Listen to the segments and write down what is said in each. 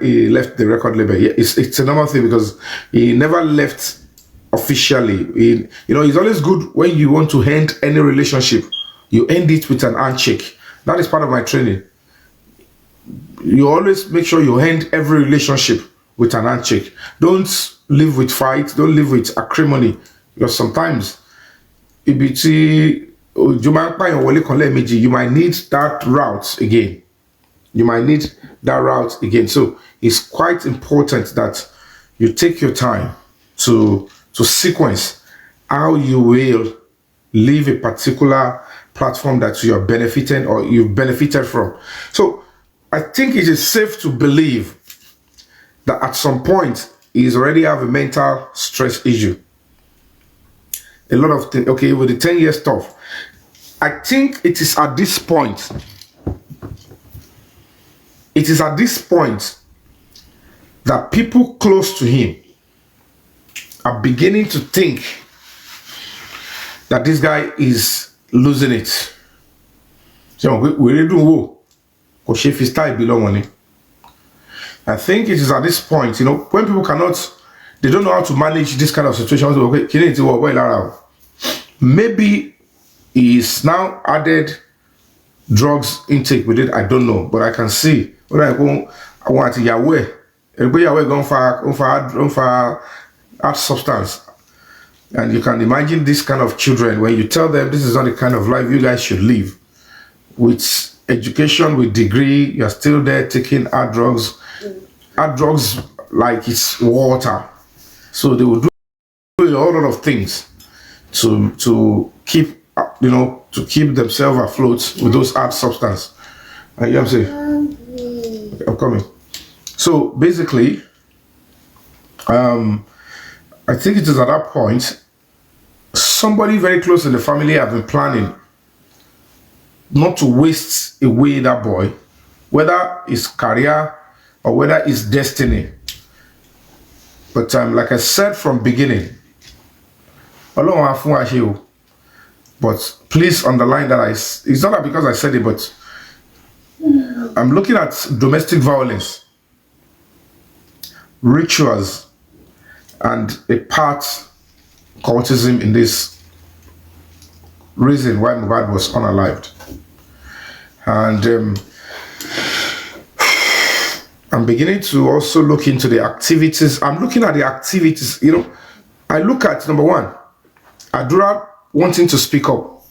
he left the record label. Yeah, it's a normal thing because he never left officially. It's always good when you want to end any relationship, you end it with an handshake. That is part of my training. You always make sure you end every relationship with an handshake. Don't live with fight. Don't live with acrimony, because sometimes you might need that route again. You might need that route again. So it's quite important that you take your time to sequence how you will leave a particular platform that you are benefiting or you've benefited from. So I think it is safe to believe that at some point he's already have a mental stress issue. A lot of things. Okay, with the 10-year stuff, I think it is at this point. It is at this point that people close to him are beginning to think that this guy is losing it. So we do I think it is at this point, when people they don't know how to manage this kind of situation. Maybe he's now added drugs intake with it. I don't know, but I can see when I want to Yahweh. Everybody Yahweh going for art substance. And you can imagine this kind of children when you tell them this is not the kind of life you guys should live. With education, with degree, you're still there taking hard drugs. Hard drugs like it's water. So they will do a whole lot of things to keep to keep themselves afloat with those hard substances. You know what I'm saying? Okay, I'm coming. So basically, I think it is at that point somebody very close in the family have been planning not to waste away that boy, whether it's career or whether it's destiny. But like I said from beginning, but please underline that it's not that because I said it, but I'm looking at domestic violence, rituals, and a part cultism in this reason why Mohbad was unalived. And I'm beginning to also look into the activities. I'm looking at the activities, I look at number one, Adura wanting to speak up.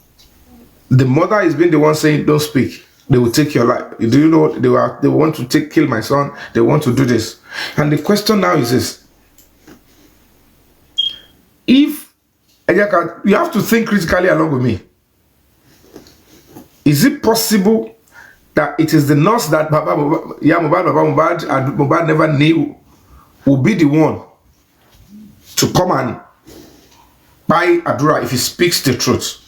The mother is being the one saying, don't speak. They will take your life. Do you know they want to kill my son? They want to do this. And the question now is this. If you have to think critically along with me. Is it possible that it is the nurse that Mohbad never knew will be the one to come and buy Adura if he speaks the truth?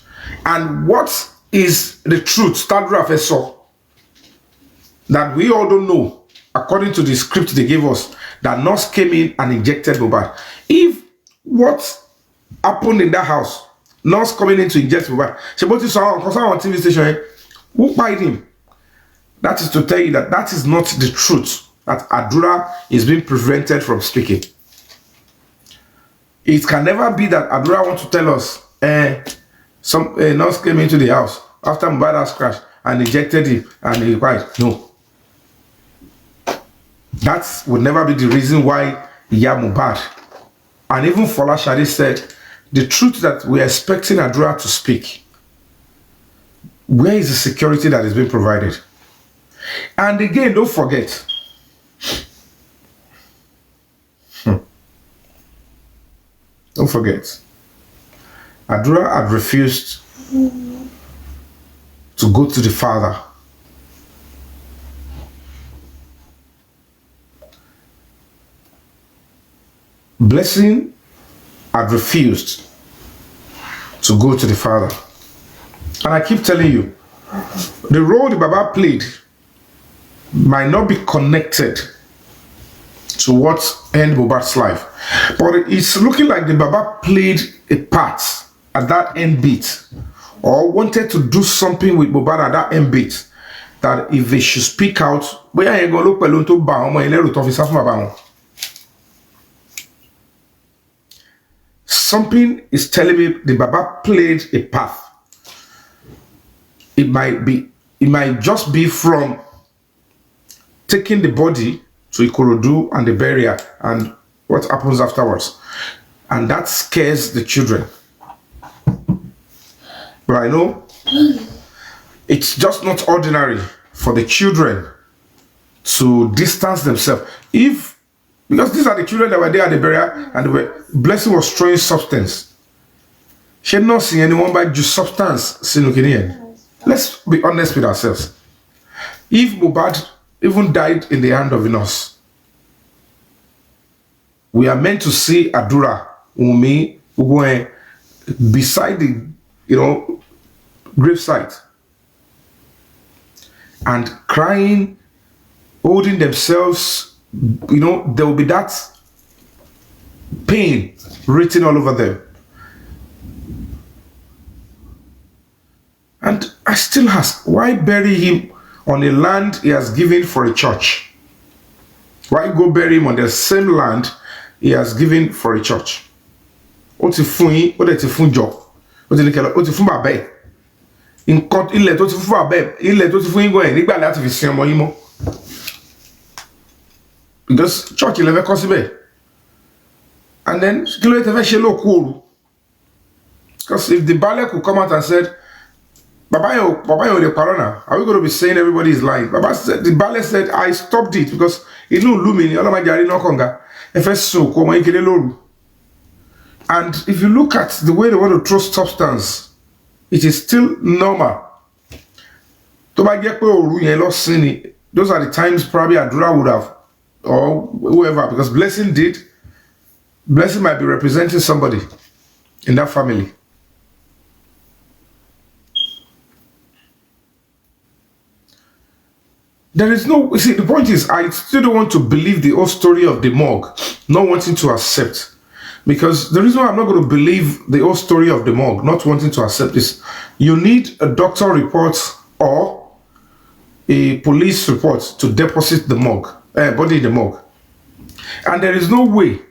And what is the truth that Adura saw that we all don't know according to the script they gave us, that nurse came in and injected Mohbad? If what happened in that house, nurse coming in to inject Mohbad, she bought this on TV station, who bought him? That is to tell you that is not the truth, that Adura is being prevented from speaking. It can never be that Adura wants to tell us some nurse came into the house after Mohbad has crashed and injected him and he died. No. That would never be the reason why Mohbad. And even Fola Shadi said, the truth that we're expecting Adura to speak, where is the security that is being provided? And again, don't forget, don't forget, Adura had refused to go to the father. Blessing had refused to go to the father. And I keep telling you, the role the Baba played might not be connected to what ended Mohbad's life. But it's looking like the Baba played a part at that end bit, or wanted to do something with Mohbad at that end bit, that if they should speak out, bóyá yẹn gan ló pẹ̀lú tó ba àwọn ọmọ yẹn lẹ́rù tó fi sá fún bàbá wọn. Something is telling me the Baba played a path. It might just be from taking the body to Ikorodu and the burial and what happens afterwards. And that scares the children. But I know it's just not ordinary for the children to distance themselves. Because these are the children that were there at the burial and the blessing was throwing substance. She had not seen anyone by just substance. Let's be honest with ourselves. If Mohbad even died in the hand of a nurse, we are meant to see Adura, Umi, Ugoe beside the, gravesite and crying, holding themselves. There will be that pain written all over them. And I still ask, why bury him on a land he has given for a church? Why go bury him on the same land he has given for a church? Ó ti fún yín, ó dẹ̀ ti fún jọ, ó ti ní kẹlẹ́, ó ti fún bàbá ẹ̀. Nǹkan ilẹ̀ tó ti fún bàbá ẹ̀, ilẹ̀ tó ti fún yín gan ẹ̀ nígbà láti fi sin ọmọ yín mọ́. Because church ilẹ̀ fẹ́ kọ́ síbẹ̀. And then, kí ló dé tẹ́ fẹ́ ṣe lóòkú òru? Because if the Baale could come out and said, Baba yo de parona, are we going to be saying everybody is lying? The Baale said, I stopped it because it no lumini, all my jari no konga. So and if you look at the way they want to throw substance, it is still normal. Those are the times probably Adura would have, or whoever, because Blessing might be representing somebody in that family. There is no, you see, the point is, I still don't want to believe the whole story of the morgue, not wanting to accept. Because the reason why I'm not going to believe the whole story of the morgue, not wanting to accept this, you need a doctor report or a police report to deposit the morgue, body in the morgue. And there is no way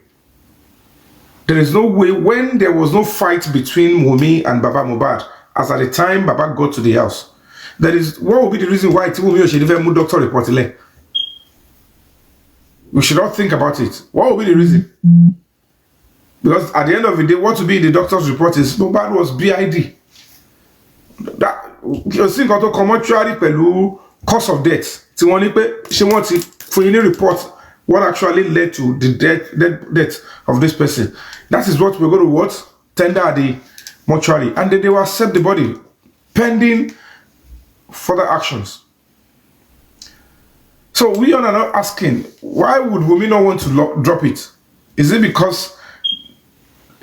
when there was no fight between Wunmi and Baba Mohbad, as at the time Baba got to the house. That is, what would be the reason why Wunmi should even move doctor report? We should all think about it. What would be the reason? Because at the end of the day, what will be in the doctor's report is Mohbad was BID. That you think auto commentary pẹ̀lú cause of death. She wanted for any report what actually led to the death of this person. That is what we're going to tender at the mortuary, and then they will accept the body pending further actions. So we are now asking, why would Wunmi not want to drop it? Is it because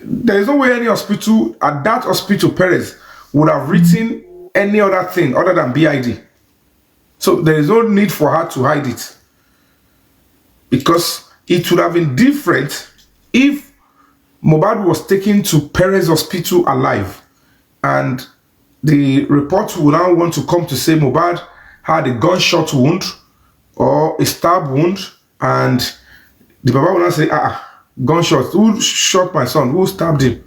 there is no way any hospital, at that hospital, Perez would have written any other thing other than BID? So there is no need for her to hide it, because it would have been different if Mohbad was taken to Perez Hospital alive, and the report would now want to come to say Mohbad had a gunshot wound or a stab wound, and the Baba will now say, gunshot, who shot my son, who stabbed him?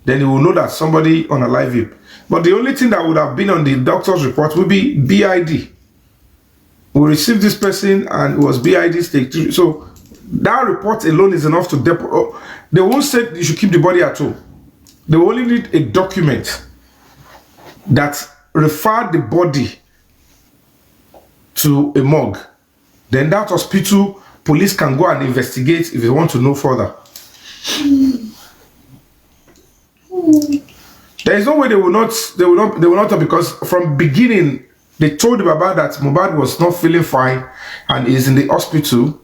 Then he will know that somebody unalived him. But the only thing that would have been on the doctor's report would be BID. We received this person and it was BID stage 3. So that report alone is enough to they won't say you should keep the body at home. They only need a document that referred the body to a morgue. Then that hospital, police can go and investigate if they want to know further. There is no way they will not, because from beginning they told the Baba that Mohbad was not feeling fine and is in the hospital,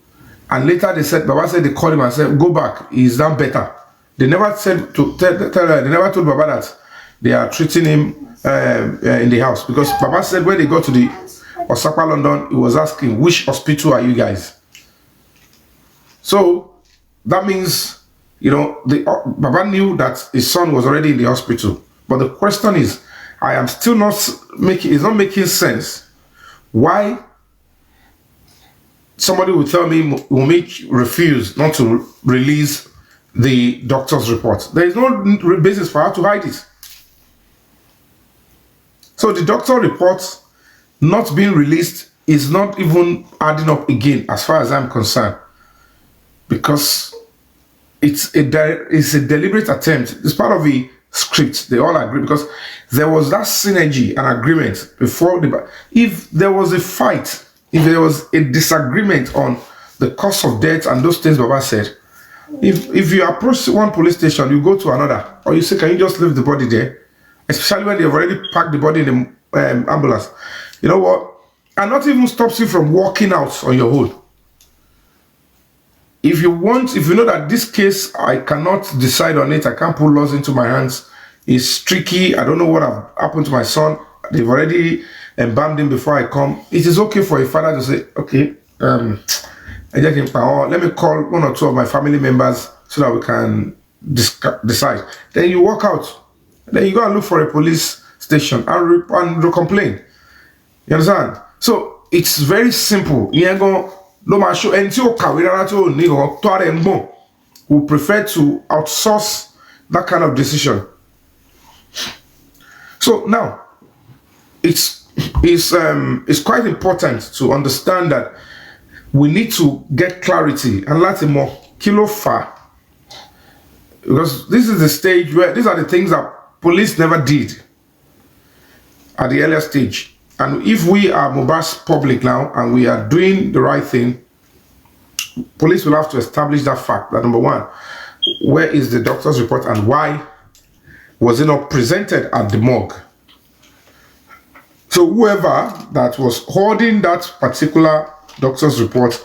and later they said, Baba said they called him and said, go back, he's done better. They never said to tell her, they never told Baba that they are treating him in the house, because Baba said when they got to the Osaka, London, he was asking, which hospital are you guys? So that means, the Baba knew that his son was already in the hospital. But the question is, I am still not making, it's not making sense why somebody will tell me Wunmi refused not to release the doctor's report. There is no basis for her to hide it. So the doctor report not being released is not even adding up again, as far as I'm concerned, because it's a deliberate attempt. It's part of the script. They all agree because there was that synergy and agreement before the. If there was a fight, if there was a disagreement on the cause of death and those things Baba said, if you approach one police station, you go to another, or you say, can you just leave the body there? Especially when they've already packed the body in the ambulance. You know what? And not even stops you from walking out on your own. If you know that this case, I cannot decide on it, I can't put laws into my hands, it's tricky, I don't know what happened to my son, they've already embalmed him before I come, it is okay for a father to say, okay, let me call one or two of my family members so that we can decide. Then you walk out. Then you go and look for a police station and complain. You understand? So it's very simple. We prefer to outsource that kind of decision. So now it's quite important to understand that we need to get clarity and let more kilo far, because this is the stage where these are the things that police never did at the earlier stage. And if we are Mohbad's public now and we are doing the right thing, police will have to establish that fact that, number one, where is the doctor's report and why was it not presented at the morgue? So whoever that was holding that particular doctor's report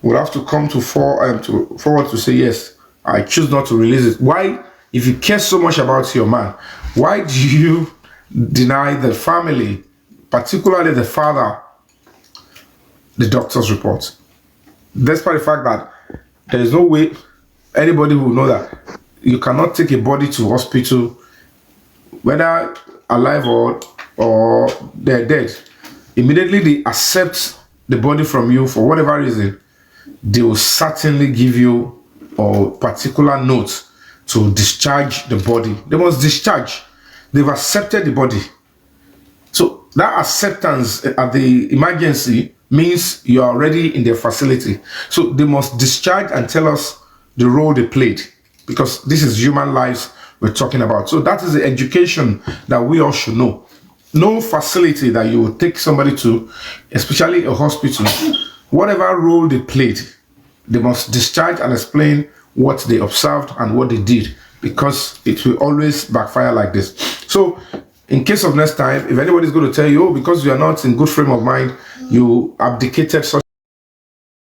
would have to come forward to say, yes, I choose not to release it. Why? If you care so much about your man, why do you deny the family, particularly the father, the doctor's report? Despite the fact that there is no way anybody will know that you cannot take a body to hospital, whether alive or they're dead. Immediately they accept the body from you for whatever reason, they will certainly give you a particular note to discharge the body. They must discharge. They've accepted the body. So that acceptance at the emergency means you are already in their facility. So they must discharge and tell us the role they played, because this is human lives we're talking about. So that is the education that we all should know. No facility that you will take somebody to, especially a hospital, whatever role they played, they must discharge and explain what they observed and what they did, because it will always backfire like this. So in case of next time, if anybody is going to tell you, oh, because you are not in good frame of mind, you abdicated such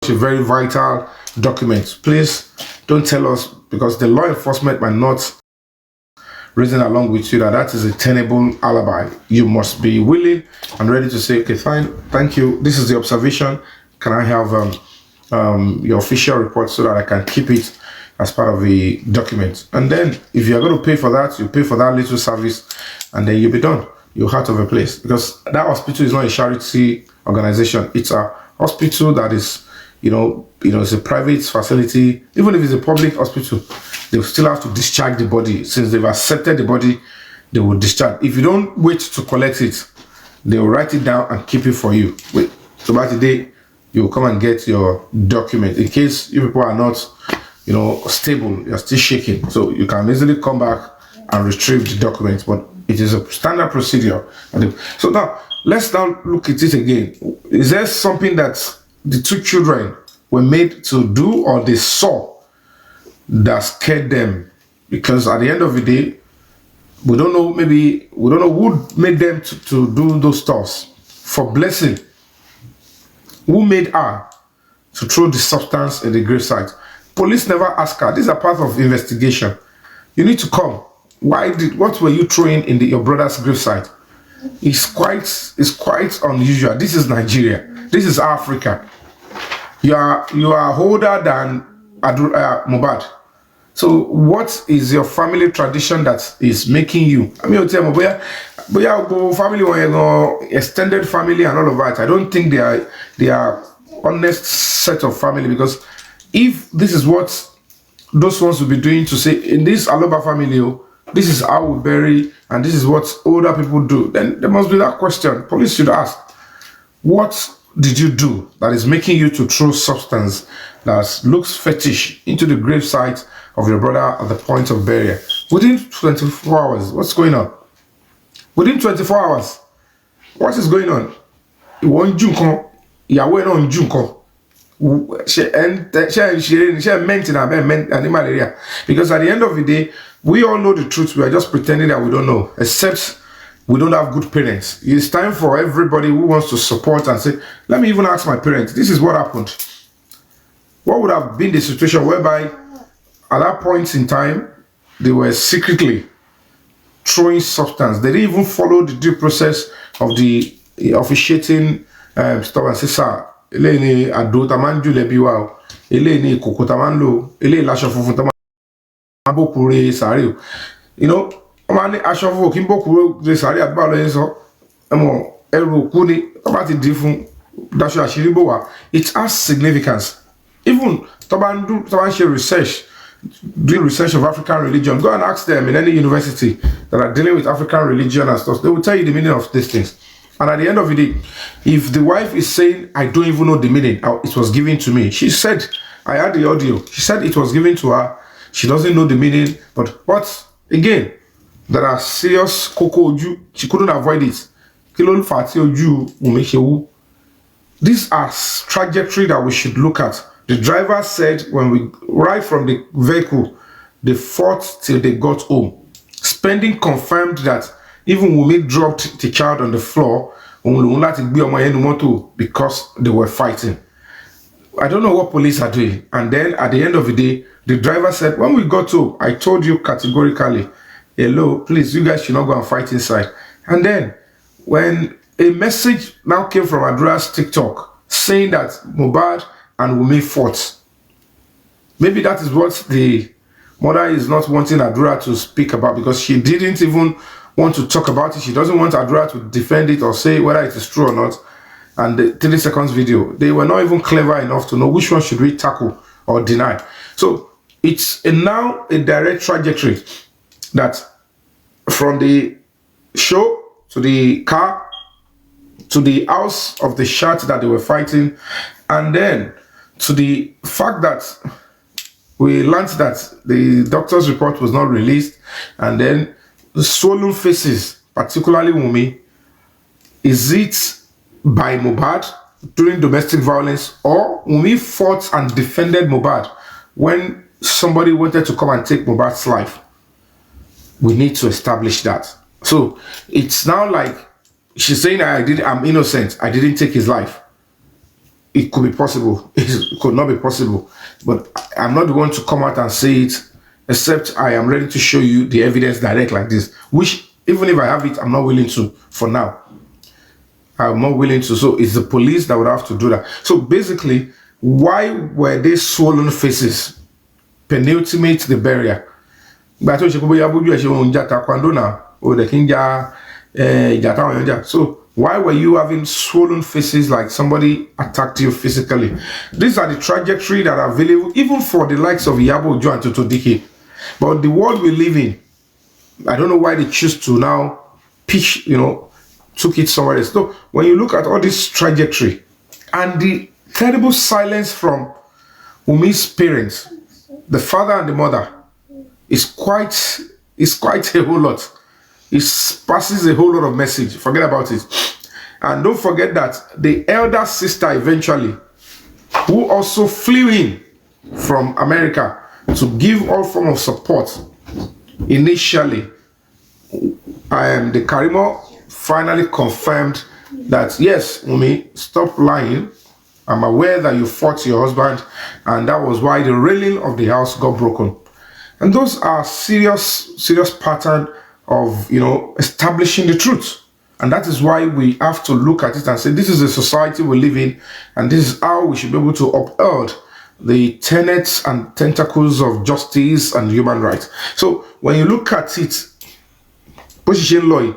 a very vital document, please don't tell us, because the law enforcement might not reason along with you that is a tenable alibi. You must be willing and ready to say, okay, fine, thank you, this is the observation, can I have your official report so that I can keep it as part of the document? And then if you're going to pay for that, you pay for that little service, and then you'll be done. You're out of a place, because that hospital is not a charity organization. It's a hospital that is, it's a private facility. Even if it's a public hospital, they will still have to discharge the body. Since they've accepted the body, they will discharge. If you don't wait to collect it, they will write it down and keep it for you. Wait, so by the day you will come and get your document. In case you people are not, stable, you're still shaking, so you can easily come back and retrieve the document. But it is a standard procedure. So now let's now look at it again. Is there something that the two children were made to do, or they saw that scared them? Because at the end of the day, we don't know who made them to do those stuffs for blessing. Who made her to throw the substance in the gravesite? Police never ask her. These are part of investigation. You need to come. What were you throwing in your brother's gravesite? It's quite unusual. This is Nigeria. This is Africa. You are older than Mohbad. So what is your family tradition that is making you? I mean, family, extended family and all of that. I don't think they are honest set of family, because if this is what those ones will be doing to say in this Aloba family, oh, this is how we bury and this is what older people do, then there must be that question. Police should ask, what did you do that is making you to throw substance that looks fetish into the gravesite of your brother at the point of burial? Within 24 hours, what's going on? Within 24 hours, what is going on? One junko, Yahweh on junko. She meant in a malaria. Because at the end of the day, we all know the truth. We are just pretending that we don't know, except we don't have good parents. It's time for everybody who wants to support and say, let me even ask my parents, this is what happened. What would have been the situation whereby at that point in time, they were secretly throwing substance? They didn't even follow the due process of the officiating stuff and say, sir, eleni ado tamanju lebi wa o, eleni koko tamanlo, eleni lasho funfun tamanlo bokure sare. You know, ọmọ ní aṣọ funfun kí n bokure sare àgbà lọ yẹn sọ, ẹmọ ẹrù òkú ni ọba ti di fún daṣọ àṣírí bò wá. It has significance. Even taban share research, doing research of African religion, go and ask them in any university that are dealing with African religion and stuff. They will tell you the meaning of these things. And at the end of the day, if the wife is saying, I don't even know the meaning, it was given to me. She said, I had the audio. She said it was given to her. She doesn't know the meaning. But again, there are serious cocoa oju. She couldn't avoid it. Kilol fati oju umeshewu. These are trajectory that we should look at. The driver said when we arrived from the vehicle, they fought till they got home. Spending confirmed that even Wumi dropped the child on the floor because they were fighting. I don't know what police are doing. And then at the end of the day, the driver said, when we got home, I told you categorically, hello, please, you guys should not go and fight inside. And then when a message now came from Adura's TikTok saying that Mohbad and Wumi fought, maybe that is what the mother is not wanting Adura to speak about, because she didn't even want to talk about it. She doesn't want Adura to defend it or say whether it is true or not. And the 30 seconds video, they were not even clever enough to know which one should we tackle or deny. So it's now a direct trajectory that from the show to the car to the house of the shot that they were fighting, and then to the fact that we learned that the doctor's report was not released, and then the swollen faces, particularly Wumi. Is it by Mohbad during domestic violence, or Wumi fought and defended Mohbad when somebody wanted to come and take Mohbad's life? We need to establish that. So it's now like she's saying, I'm innocent, I didn't take his life. It could be possible. It could not be possible. But I'm not the one to come out and say it, except I am ready to show you the evidence direct like this, which even if I have it, I'm not willing to for now. I'm not willing to. So it's the police that would have to do that. So basically, why were they swollen faces? Penultimate the barrier. So why were you having swollen faces like somebody attacked you physically? These are the trajectory that are available even for the likes of Yabo Ojo and Toto Dike. But the world we live in, I don't know why they choose to now pitch, took it somewhere else. So when you look at all this trajectory and the terrible silence from Wumi's parents, the father and the mother, is quite a whole lot. It passes a whole lot of message. Forget about it. And don't forget that the elder sister eventually, who also flew in from America to give all form of support initially, and the Karimo finally confirmed that, yes, Wumi, stop lying. I'm aware that you fought your husband, and that was why the railing of the house got broken. And those are serious pattern of, establishing the truth. And that is why we have to look at it and say, this is the society we live in, and this is how we should be able to uphold the tenets and tentacles of justice and human rights. So when you look at it, position law,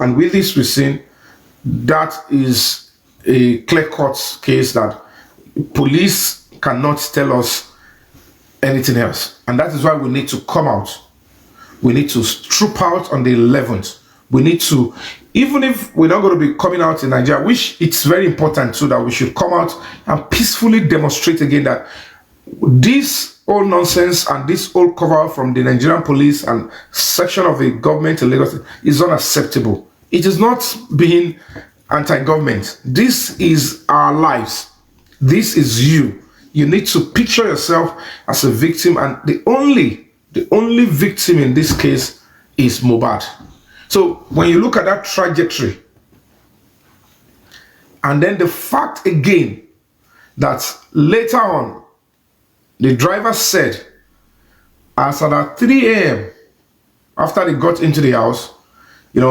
and with this we've seen, that is a clear-cut case that Police cannot tell us anything else. And that is why we need to come out. We need to troop out on the 11th. We need to, even if we're not going to be coming out in Nigeria, which it's very important too, that we should come out and peacefully demonstrate again that this whole nonsense and this whole cover from the Nigerian police and section of the government in Lagos is unacceptable. It is not being anti-government. This is our lives. This is you. You need to picture yourself as a victim, and the only victim in this case is Mohbad. So when you look at that trajectory, and then the fact again that later on the driver said as at 3 a.m. after they got into the house, 3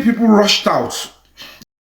people rushed out